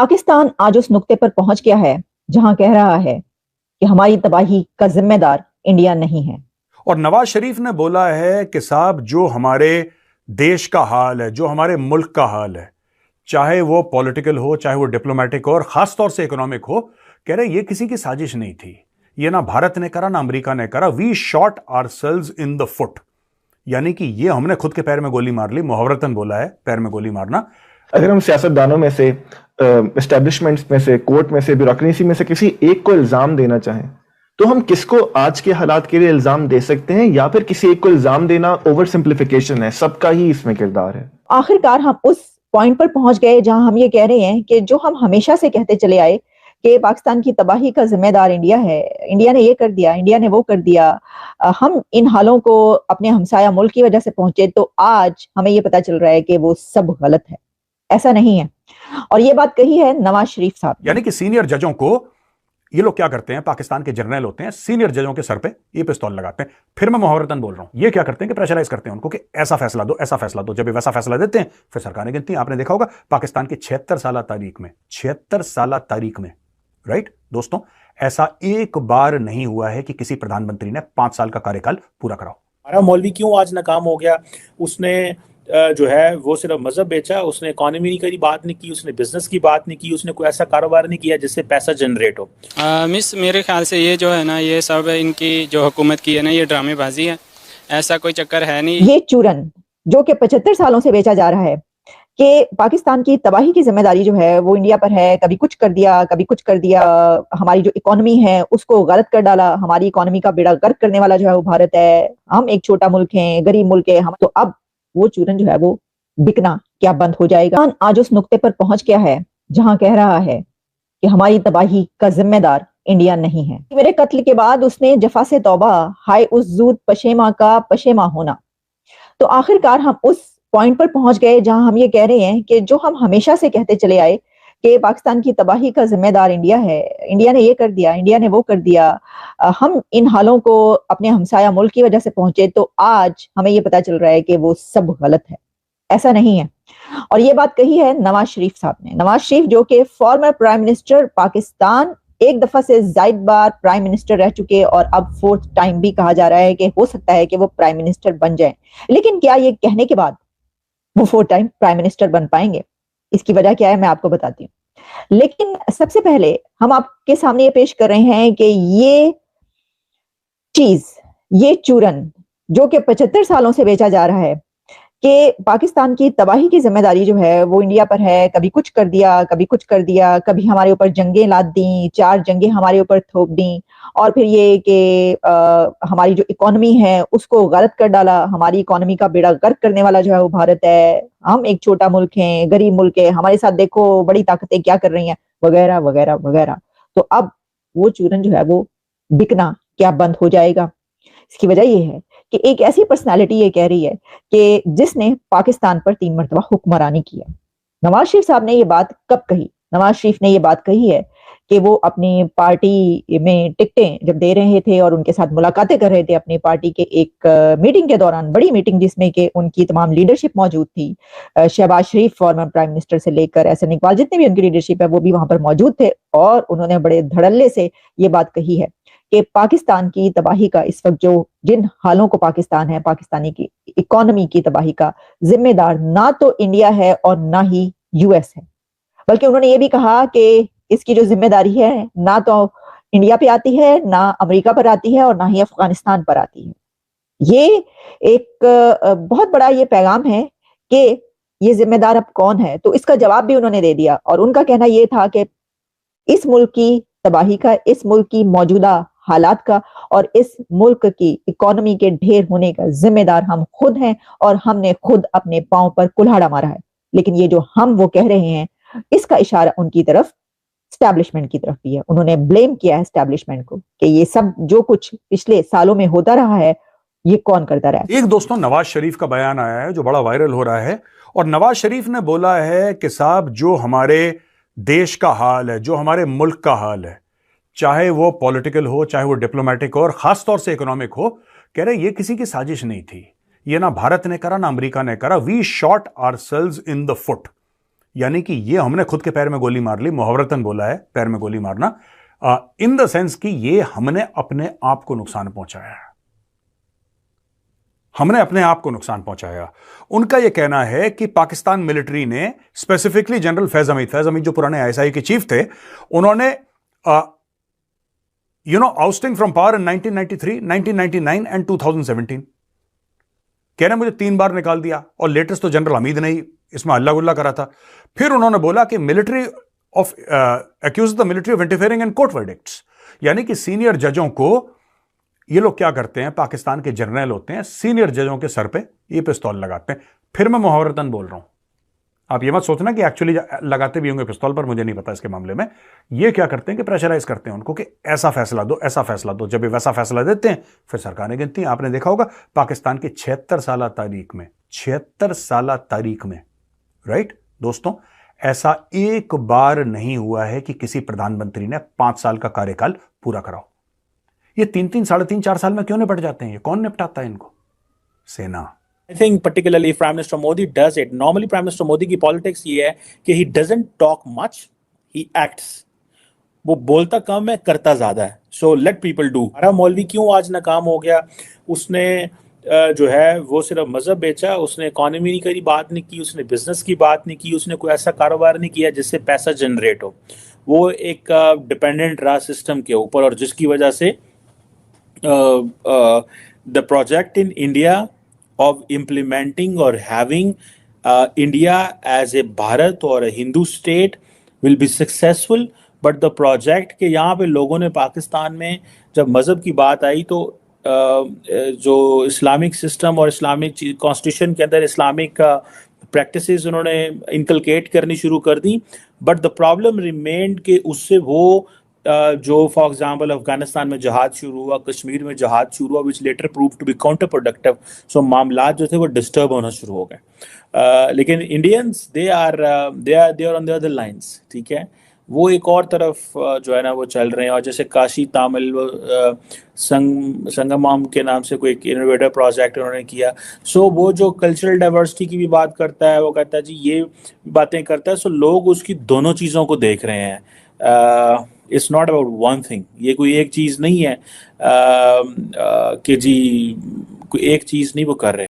पाकिस्तान आज उस नुक्ते पर पहुंच गया है जहां कह रहा है कि हमारी तबाही का जिम्मेदार इंडिया नहीं है। और नवाज शरीफ ने बोला है कि साहब जो हमारे देश का हाल है, जो हमारे मुल्क का हाल है, चाहे वो पॉलिटिकल हो, चाहे वो डिप्लोमेटिक हो और खास तौर से इकोनॉमिक हो, कह रहे ये किसी की साजिश नहीं थी। ये ना भारत ने करा ना अमेरिका ने करा। We shot ourselves in the foot, यानी कि ये हमने खुद के पैर में गोली मार ली। मुहावरतन बोला है पैर में गोली मारना। अगर हम सियासतदानों में से, एस्टेब्लिशमेंट्स में से, कोर्ट में से, ब्यूरोक्रेसी में से किसी एक को इल्जाम देना चाहें तो हम किसको आज के हालात के लिए इल्जाम दे सकते हैं, या फिर किसी एक को इल्जाम देना ओवर सिंप्लीफिकेशन है? सबका ही इसमें किरदार है। आखिरकार हम उस पॉइंट पर पहुंच गए जहां हम ये कह रहे हैं कि जो हम हमेशा से कहते चले आए कि पाकिस्तान की तबाही का जिम्मेदार इंडिया है, इंडिया ने ये कर दिया, इंडिया ने वो कर दिया, हम इन हालों को अपने हमसाया मुल्क की वजह से पहुंचे, तो आज हमें ये पता चल रहा है कि वो सब गलत है, ऐसा नहीं है। और ये बात कही है नवाज शरीफ साहब, यानी कि सीनियर जजों को ये लोग क्या करते हैं, पाकिस्तान के जर्नल होते हैं, सीनियर जजों के सर पे ये पिस्तौल लगाते हैं। फिर मैं मुहावरतन बोल रहा हूं, ये क्या करते हैं कि प्रेशराइज करते हैं उनको कि ऐसा फैसला दो, ऐसा फैसला दो। जब ये वैसा फैसला देते हैं फिर सरकारें गिनती हैं। आपने देखा होगा पाकिस्तान की 76 साल तारीख में, राइट दोस्तों, ऐसा एक बार नहीं हुआ है कि किसी प्रधानमंत्री ने 5 साल का कार्यकाल पूरा कराओ। हमारा मौलवी क्यों आज नाकाम हो गया? उसने जो है वो सिर्फ मजहब बेचा, उसने इकोनॉमी की बात नहीं की, उसने बिजनेस की बात नहीं की, उसने कोई ऐसा कारोबार नहीं किया जिससे पैसा जनरेट हो। मिस मेरे ख्याल से ये जो है ना, ये सब इनकी जो हुकूमत की है ना, ये ड्रामेबाजी है, ऐसा कोई चक्कर है नहीं। ये चूरन जो कि 75 सालों से बेचा जा रहा है कि पाकिस्तान की तबाही की जिम्मेदारी जो है वो इंडिया पर है, कभी कुछ कर दिया, कभी कुछ कर दिया, हमारी जो इकोनॉमी है उसको गलत कर डाला, हमारी इकोनॉमी का बेड़ा गर्क करने वाला जो है वो भारत है, हम एक छोटा मुल्क है, गरीब मुल्क है हम। तो अब वो चूरन जो है वो बिकना क्या बंद हो जाएगा? आज उस नुक्ते पर पहुंच गया है जहां कह रहा है कि हमारी तबाही का जिम्मेदार इंडिया नहीं है। मेरे कत्ल के बाद उसने जफा से तौबा, हाय उस जूद पशेमा का पशेमा होना। तो आखिरकार हम उस पॉइंट पर पहुंच गए जहां हम ये कह रहे हैं कि जो हम हमेशा से कहते चले आए कि पाकिस्तान की तबाही का जिम्मेदार इंडिया है, इंडिया ने ये कर दिया, इंडिया ने वो कर दिया, हम इन हालों को अपने हमसाया मुल्क की वजह से पहुंचे, तो आज हमें ये पता चल रहा है कि वो सब गलत है, ऐसा नहीं है। और ये बात कही है नवाज शरीफ साहब ने। नवाज शरीफ जो कि फॉर्मर प्राइम मिनिस्टर पाकिस्तान, एक दफा से जायद बार प्राइम मिनिस्टर रह चुके और अब 4th टाइम भी कहा जा रहा है कि हो सकता है कि वो प्राइम मिनिस्टर बन जाए। लेकिन क्या ये कहने के बाद वो 4th टाइम प्राइम मिनिस्टर बन पाएंगे? इसकी वजह क्या है मैं आपको बताती हूँ। लेकिन सबसे पहले हम आपके सामने ये पेश कर रहे हैं कि ये चीज, ये चूरन जो कि 75 सालों से बेचा जा रहा है कि पाकिस्तान की तबाही की जिम्मेदारी जो है वो इंडिया पर है, कभी कुछ कर दिया, कभी कुछ कर दिया, कभी हमारे ऊपर जंगें लाद दी, 4 जंगें हमारे ऊपर थोप दी, और फिर ये कि हमारी जो इकोनॉमी है उसको गलत कर डाला, हमारी इकोनॉमी का बेड़ा गर्क करने वाला जो है वो भारत है, हम एक छोटा मुल्क है, गरीब मुल्क है, हमारे साथ देखो बड़ी ताकतें क्या कर रही हैं, वगैरह वगैरह वगैरह। तो अब वो चूरन जो है वो बिकना क्या बंद हो जाएगा? इसकी वजह ये है कि एक ऐसी पर्सनालिटी ये कह रही है कि जिसने पाकिस्तान पर 3 मरतबा हुक्मरानी किया। नवाज शरीफ साहब ने ये बात कब कही? नवाज शरीफ ने ये बात कही है कि वो अपनी पार्टी में टिकटें जब दे रहे थे और उनके साथ मुलाकातें कर रहे थे अपनी पार्टी के एक मीटिंग के दौरान, बड़ी मीटिंग जिसमें कि उनकी तमाम लीडरशिप मौजूद थी, शहबाज शरीफ फॉर्मर प्राइम मिनिस्टर से लेकर एहसन इकबाल, जितने भी उनकी लीडरशिप है वो भी वहां पर मौजूद थे, और उन्होंने बड़े धड़ल्ले से ये बात कही है कि पाकिस्तान की तबाही का इस वक्त जो जिन हालों को पाकिस्तान है, पाकिस्तानी की इकोनॉमी की तबाही का जिम्मेदार ना तो इंडिया है और ना ही यूएस है, बल्कि उन्होंने ये भी कहा कि इसकी जो जिम्मेदारी है ना तो इंडिया पे आती है, ना अमेरिका पर आती है, और ना ही अफगानिस्तान पर आती है। ये एक बहुत बड़ा ये पैगाम है कि ये जिम्मेदार अब कौन है। तो इसका जवाब भी उन्होंने दे दिया, और उनका कहना ये था कि इस मुल्क की तबाही का, इस मुल्क की मौजूदा हालात का और इस मुल्क की इकोनॉमी के ढेर होने का जिम्मेदार हम खुद हैं, और हमने खुद अपने पांव पर कुल्हाड़ा मारा है। लेकिन ये जो हम वो कह रहे हैं, इसका इशारा उनकी तरफ, एस्टैब्लिशमेंट की तरफ भी है। उन्होंने ब्लेम किया है एस्टैब्लिशमेंट को कि ये सब जो कुछ पिछले सालों में होता रहा है ये कौन करता रहा है। एक दोस्तों नवाज शरीफ का बयान आया है जो बड़ा वायरल हो रहा है, और नवाज शरीफ ने बोला है कि साहब जो हमारे देश का हाल है, जो हमारे मुल्क का हाल है, चाहे वो पॉलिटिकल हो, चाहे वो डिप्लोमेटिक हो और खास तौर से इकोनॉमिक हो, कह रहे ये किसी की साजिश नहीं थी। ये ना भारत ने करा ना अमेरिका ने करा। We shot ourselves in the foot, यानी कि ये हमने खुद के पैर में गोली मार ली, मुहावरतन बोला है पैर में गोली मारना, इन द सेंस कि ये हमने अपने आप को नुकसान पहुंचाया है, हमने अपने आप को नुकसान पहुंचाया। उनका यह कहना है कि पाकिस्तान मिलिट्री ने, स्पेसिफिकली जनरल फैज हमीद जो पुराने आईएसआई के चीफ थे, उन्होंने ousting from power in 1993, 1999 and 2017, कह रहे मुझे 3 बार निकाल दिया, और लेटेस्ट तो जनरल हमीद ने ही इसमें हल्ला गुल्ला करा था। फिर उन्होंने बोला कि military of accuse the military of interfering in court verdicts, यानी कि सीनियर जजों को ये लोग क्या करते हैं, पाकिस्तान के जर्नल होते हैं, सीनियर जजों के सर पे ये पिस्तौल लगाते हैं। फिर मैं मुहावरतन बोल रहा हूं, आप ये मत सोचना कि एक्चुअली लगाते भी होंगे पिस्तौल पर, मुझे नहीं पता इसके मामले में। ये क्या करते हैं कि प्रेशराइज करते हैं उनको कि ऐसा फैसला दो, ऐसा फैसला दो। जब ये वैसा फैसला देते हैं फिर सरकारें गिनती हैं। आपने देखा होगा पाकिस्तान की 76 साल तारीख में, 76 साल तारीख में, राइट दोस्तों, ऐसा एक बार नहीं हुआ है कि किसी प्रधानमंत्री ने 5 साल का कार्यकाल पूरा कराओ। ये 3-3, 3.5, 4 साल में क्यों निपट जाते हैं? ये कौन निपटाता है इनको? सेना। I think particularly Prime Minister Modi does it. Normally Prime Minister Modi की politics ये है कि he doesn't talk much, he acts. वो बोलता कम है, करता ज्यादा है. So let people do. हमारा मौलवी क्यों आज नाकाम हो गया? उसने जो है वो सिर्फ मजहब बेचा, उसने इकोनॉमी नहीं करी, बात नहीं की, उसने बिजनेस की बात नहीं की, उसने कोई ऐसा कारोबार नहीं किया जिससे पैसा जनरेट हो. वो एक डिपेंडेंट रहा सिस्टम के ऊपर, और जिसकी वजह से the project in India of implementing or having India as a Bharat or a Hindu state will be successful, but the project के यहाँ पे लोगों ने पाकिस्तान में जब मज़हब की बात आई तो जो इस्लामिक सिस्टम और इस्लामिक कॉन्स्टिट्यूशन के अंदर इस्लामिक प्रैक्टिसेस उन्होंने इनकलकेट करनी शुरू कर दी, बट द प्रॉब्लम रिमेन्ड कि उससे वो जो फॉर एग्जांपल अफगानिस्तान में जहाद शुरू हुआ, कश्मीर में जहाद शुरू हुआ, which later prove to be counterproductive, so मामला जो थे वो डिस्टर्ब होना शुरू हो गए. लेकिन Indians they are on the other lines, ठीक है, वो एक और तरफ जो है ना वो चल रहे हैं. और जैसे काशी तामिल संगमम के नाम से कोई एक इनोवेटिव प्रोजेक्ट उन्होंने किया, सो वो जो कल्चरल डाइवर्सिटी की भी बात करता है, वो कहता है जी ये बातें करता है, सो लोग उसकी दोनों चीज़ों को देख रहे हैं. It's not about one thing, ये कोई एक चीज़ नहीं है कि जी कोई एक चीज़ नहीं वो कर रहे.